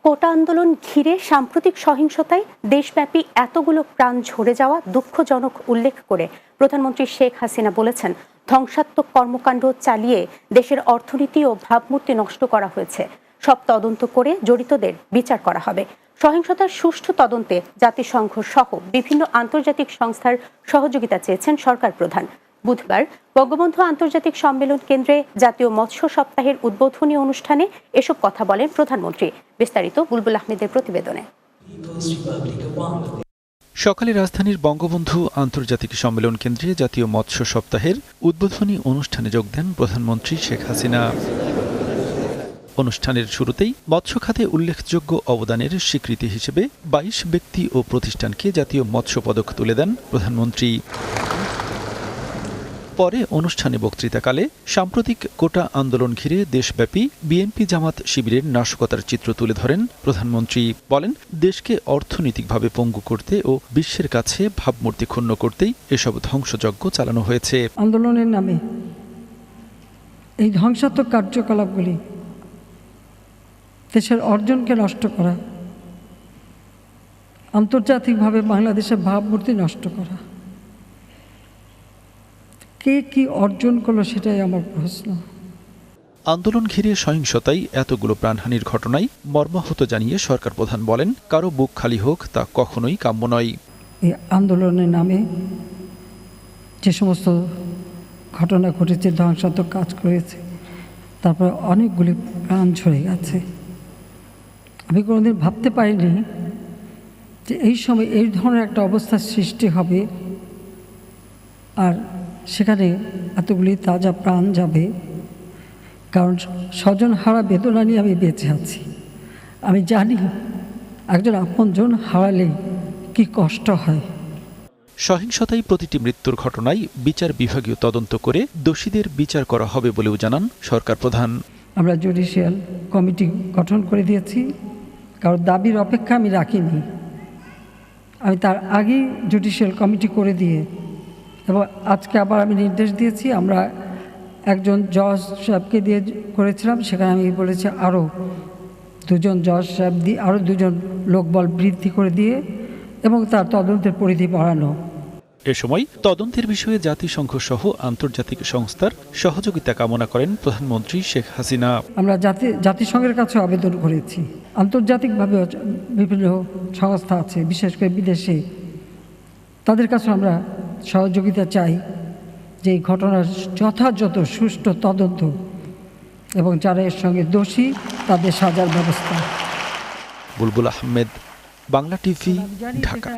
কোটা আন্দোলন ঘিরে সাম্প্রতিক সহিংসতায় দেশব্যাপী এতগুলো প্রাণ ঝরে যাওয়া দুঃখজনক উল্লেখ করে প্রধানমন্ত্রী শেখ হাসিনা বলেছেন, ধ্বংসাত্মক কর্মকাণ্ড চালিয়ে দেশের অর্থনীতি ও ভাবমূর্তি নষ্ট করা হয়েছে। সব তদন্ত করে জড়িতদের বিচার করা হবে। সহিংসতার সুষ্ঠু তদন্তে জাতিসংঘ সহ বিভিন্ন আন্তর্জাতিক সংস্থার সহযোগিতা চেয়েছেন সরকার প্রধান। বুধবার বঙ্গবন্ধু আন্তর্জাতিক সম্মেলন কেন্দ্রে জাতীয় মৎস্য সপ্তাহের উদ্বোধনী অনুষ্ঠানে এসব কথা বলেন প্রধানমন্ত্রী। বিস্তারিত বুলবুল আহমেদের প্রতিবেদনে। সকালে রাজধানীর বঙ্গবন্ধু আন্তর্জাতিক সম্মেলন কেন্দ্রে জাতীয় মৎস্য সপ্তাহের উদ্বোধনী অনুষ্ঠানে যোগ দেন প্রধানমন্ত্রী শেখ হাসিনা। অনুষ্ঠানের শুরুতেই মৎস্য খাতে উল্লেখযোগ্য অবদানের স্বীকৃতি হিসেবে ২২ ব্যক্তি ও প্রতিষ্ঠানকে জাতীয় মৎস্য পদক তুলে দেন প্রধানমন্ত্রী। পরে অনুষ্ঠানে বক্তৃতাকালে সাম্প্রতিক কোটা আন্দোলন ঘিরে দেশব্যাপী বিএনপি জামাত শিবিরের নাশকতার চিত্র তুলে ধরেন প্রধানমন্ত্রী। বলেন, দেশকে অর্থনৈতিকভাবে পঙ্গু করতে ও বিশ্বের কাছে ভাবমূর্তি ক্ষুণ্ণ করতেই এসব ধ্বংসযজ্ঞ চালানো হয়েছে। আন্দোলনের নামে এই ধ্বংসাত্মক কার্যকলাপগুলি দেশের অর্জনকে নষ্ট করা, আন্তর্জাতিকভাবে বাংলাদেশের ভাবমূর্তি নষ্ট করা, কে কি অর্জন করলো সেটাই আমার প্রশ্ন। আন্দোলন ঘিরে সহিংসতায় এতগুলো প্রাণহানির ঘটনায় মর্মাহত জানিয়ে সরকার প্রধান বলেন, কারো বুক খালি হোক তা কখনোই কাম্য নয়। এই আন্দোলনের নামে যে সমস্ত ঘটনা ঘটেছে, ধ্বংসাত্মক কাজ করেছে, তারপরে অনেকগুলি প্রাণ ঝরে গেছে। আমি কোনোদিন ভাবতে পারিনি যে এই সময় এই ধরনের একটা অবস্থার সৃষ্টি হবে আর সেখানে এতগুলি তাজা প্রাণ যাবে। কারণ স্বজন হারা বেদনা নিয়ে আমি বেঁচে আছি। আমি জানি একজন আপনজন হারালে কি কষ্ট হয়। সহিংসতায় প্রতিটি মৃত্যুর ঘটনায় বিচার বিভাগীয় তদন্ত করে দোষীদের বিচার করা হবে বলেও জানান সরকার প্রধান। আমরা জুডিশিয়াল কমিটি গঠন করে দিয়েছি, কারণ দাবির অপেক্ষা আমি রাখিনি। আমি তার আগেই জুডিশিয়াল কমিটি করে দিয়ে এবং আজকে আবার আমি নির্দেশ দিয়েছি। আমরা একজন জজ সাহেবকে দিয়ে করেছিলাম, সেখানে আমি বলেছি আরও দুজন জজ সাহেব দিয়ে আরও দুজন লোকবল বৃদ্ধি করে দিয়ে এবং তার তদন্তের পরিধি বাড়ানো। এ সময় তদন্তের বিষয়ে জাতিসংঘ সহ আন্তর্জাতিক সংস্থার সহযোগিতা কামনা করেন প্রধানমন্ত্রী শেখ হাসিনা। আমরা জাতিসংঘের কাছে আবেদন করেছি, আন্তর্জাতিকভাবে বিভিন্ন সংস্থা আছে, বিশেষ করে বিদেশে, তাদের কাছে আমরা সহযোগিতা চাই যে এই ঘটনার যথাযথ সুষ্ঠু তদন্ত এবং যারা এর সঙ্গে দোষী তাদের সাজার ব্যবস্থা। বুলবুল আহমেদ, বাংলা টিভি, ঢাকা।